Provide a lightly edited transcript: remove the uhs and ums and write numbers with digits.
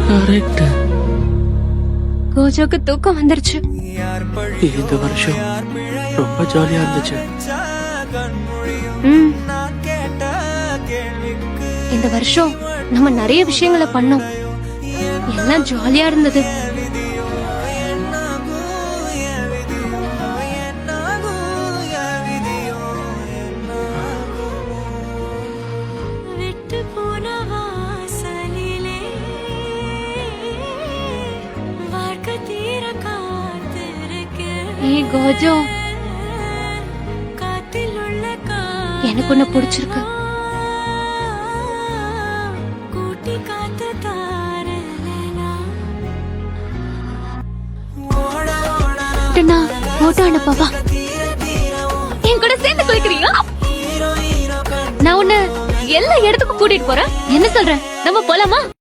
Correct. கோஜோக்கு தூக்கம் வந்துருச்சு. இந்த வருஷம் ரொம்ப ஜாலியா இருந்துச்சு. இந்த வருஷம் நம்ம நிறைய விஷயங்களை பண்ணோம். எல்லாம் ஜாலியா இருந்தது. கோஜோ, எனக்கு உன்னை பிடிச்சிருக்கு. போட்டோ அனுப்பவா? என் கூட சேர்ந்து குளிக்கிறியா? நான் உன்னை எல்லா இடத்துக்கும் கூட்டிட்டு போறேன். என்ன சொல்ற? நம்ம போலாமா?